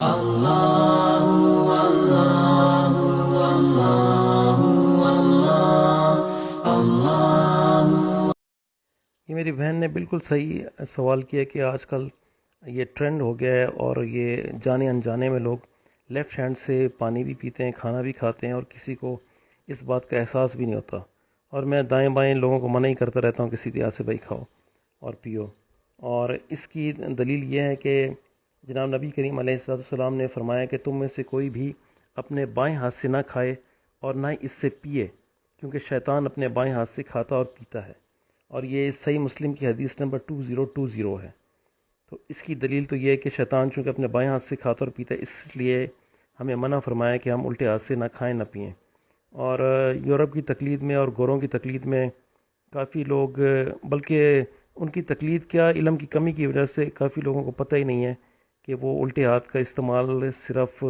اللہ اللہ اللہ اللہ اللہ۔ یہ میری بہن نے بالکل صحیح سوال کیا کہ آج کل یہ ٹرینڈ ہو گیا ہے اور یہ جانے انجانے میں لوگ لیفٹ ہینڈ سے پانی بھی پیتے ہیں، کھانا بھی کھاتے ہیں، اور کسی کو اس بات کا احساس بھی نہیں ہوتا۔ اور میں دائیں بائیں لوگوں کو منع ہی کرتا رہتا ہوں کہ سیدھے ہاتھ سے بھائی کھاؤ اور پیو۔ اور اس کی دلیل یہ ہے کہ جناب نبی کریم علیہ السلام نے فرمایا کہ تم میں سے کوئی بھی اپنے بائیں ہاتھ سے نہ کھائے اور نہ ہی اس سے پیے، کیونکہ شیطان اپنے بائیں ہاتھ سے کھاتا اور پیتا ہے۔ اور یہ صحیح مسلم کی حدیث نمبر 2020 ہے۔ تو اس کی دلیل تو یہ ہے کہ شیطان چونکہ اپنے بائیں ہاتھ سے کھاتا اور پیتا ہے، اس لیے ہمیں منع فرمایا کہ ہم الٹے ہاتھ سے نہ کھائیں نہ پئیں۔ اور یورپ کی تقلید میں اور گوروں کی تقلید میں کافی لوگ، بلکہ ان کی تقلید کیا، علم کی کمی کی وجہ سے کافی لوگوں کو پتہ ہی نہیں ہے کہ وہ الٹے ہاتھ کا استعمال صرف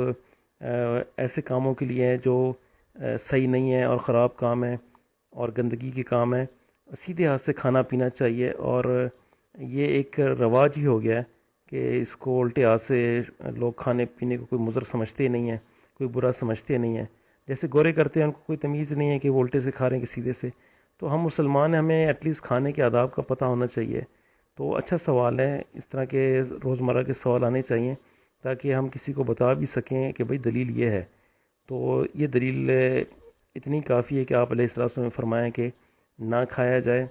ایسے کاموں کے لیے ہے جو صحیح نہیں ہے اور خراب کام ہے اور گندگی کے کام ہے۔ سیدھے ہاتھ سے کھانا پینا چاہیے، اور یہ ایک رواج ہی ہو گیا ہے کہ اس کو الٹے ہاتھ سے لوگ کھانے پینے کو کوئی مضر سمجھتے نہیں ہیں، کوئی برا سمجھتے نہیں ہیں۔ جیسے گورے کرتے ہیں، ان کو کوئی تمیز نہیں ہے کہ وہ الٹے سے کھا رہے ہیں کہ سیدھے سے۔ تو ہم مسلمان ہیں، ہمیں ایٹ لیسٹ کھانے کے آداب کا پتہ ہونا چاہیے۔ تو اچھا سوال ہے، اس طرح کے روزمرہ کے سوال آنے چاہیے تاکہ ہم کسی کو بتا بھی سکیں کہ بھئی دلیل یہ ہے۔ تو یہ دلیل اتنی کافی ہے کہ آپ علیہ السلام نے فرمایا کہ نہ کھایا جائے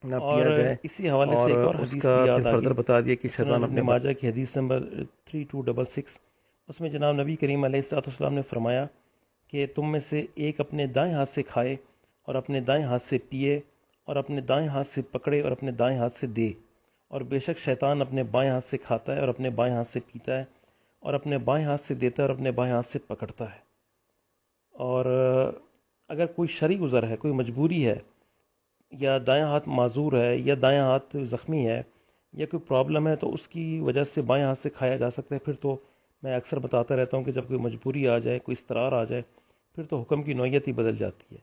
نہ اور پیا جائے، اسی حوالے اور سے ایک اور اس حدیث کا بھی پھر یاد آ فردر گئی، بتا دیا کہ سنن شیطان ابن اپنے ماجہ کی حدیث نمبر 3266۔ اس میں جناب نبی کریم علیہ السلام نے فرمایا کہ تم میں سے ایک اپنے دائیں ہاتھ سے کھائے اور اپنے دائیں ہاتھ سے پیے اور اپنے دائیں ہاتھ سے پکڑے اور اپنے دائیں ہاتھ سے دے، اور بے شک شیطان اپنے بائیں ہاتھ سے کھاتا ہے اور اپنے بائیں ہاتھ سے پیتا ہے اور اپنے بائیں ہاتھ سے دیتا ہے اور اپنے بائیں ہاتھ سے پکڑتا ہے۔ اور اگر کوئی شرعی عذر ہے، کوئی مجبوری ہے، یا دایاں ہاتھ معذور ہے، یا دایاں ہاتھ زخمی ہے، یا کوئی پرابلم ہے، تو اس کی وجہ سے بائیں ہاتھ سے کھایا جا سکتا ہے۔ پھر تو میں اکثر بتاتا رہتا ہوں کہ جب کوئی مجبوری آ جائے، کوئی اضطرار آ جائے، پھر تو حکم کی نوعیت ہی بدل جاتی ہے۔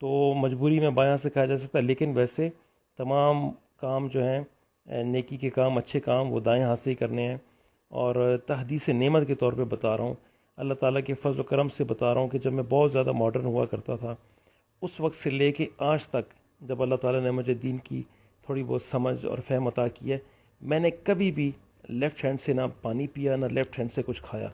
تو مجبوری میں بائیں ہاتھ سے کھایا جا سکتا ہے، لیکن ویسے تمام کام جو ہیں، نیکی کے کام، اچھے کام، وہ دائیں ہاتھ سے ہی کرنے ہیں۔ اور تحدیث نعمت کے طور پہ بتا رہا ہوں، اللہ تعالیٰ کے فضل و کرم سے بتا رہا ہوں کہ جب میں بہت زیادہ ماڈرن ہوا کرتا تھا، اس وقت سے لے کے آج تک جب اللہ تعالیٰ نے مجھے دین کی تھوڑی بہت سمجھ اور فہم عطا کی ہے، میں نے کبھی بھی لیفٹ ہینڈ سے نہ پانی پیا، نہ لیفٹ ہینڈ سے کچھ کھایا۔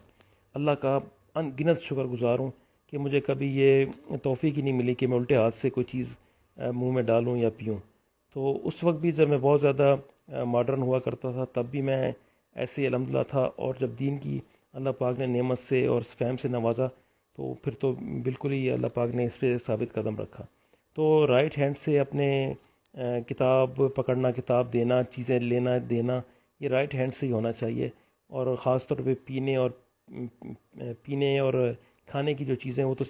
اللہ کا ان گنت شکر گزار ہوں کہ مجھے کبھی یہ توفیق ہی نہیں ملی کہ میں الٹے ہاتھ سے کوئی چیز منہ میں ڈالوں یا پیوں۔ تو اس وقت بھی جب میں بہت زیادہ ماڈرن ہوا کرتا تھا، تب بھی میں ایسے ہی الحمدللہ تھا، اور جب دین کی اللہ پاک نے نعمت سے اور فہم سے نوازا، تو پھر تو بالکل ہی اللہ پاک نے اس پہ ثابت قدم رکھا۔ تو رائٹ ہینڈ سے اپنے کتاب پکڑنا، کتاب دینا، چیزیں لینا دینا، یہ رائٹ ہینڈ سے ہی ہونا چاہیے۔ اور خاص طور پہ پینے اور کھانے کی جو چیزیں وہ تو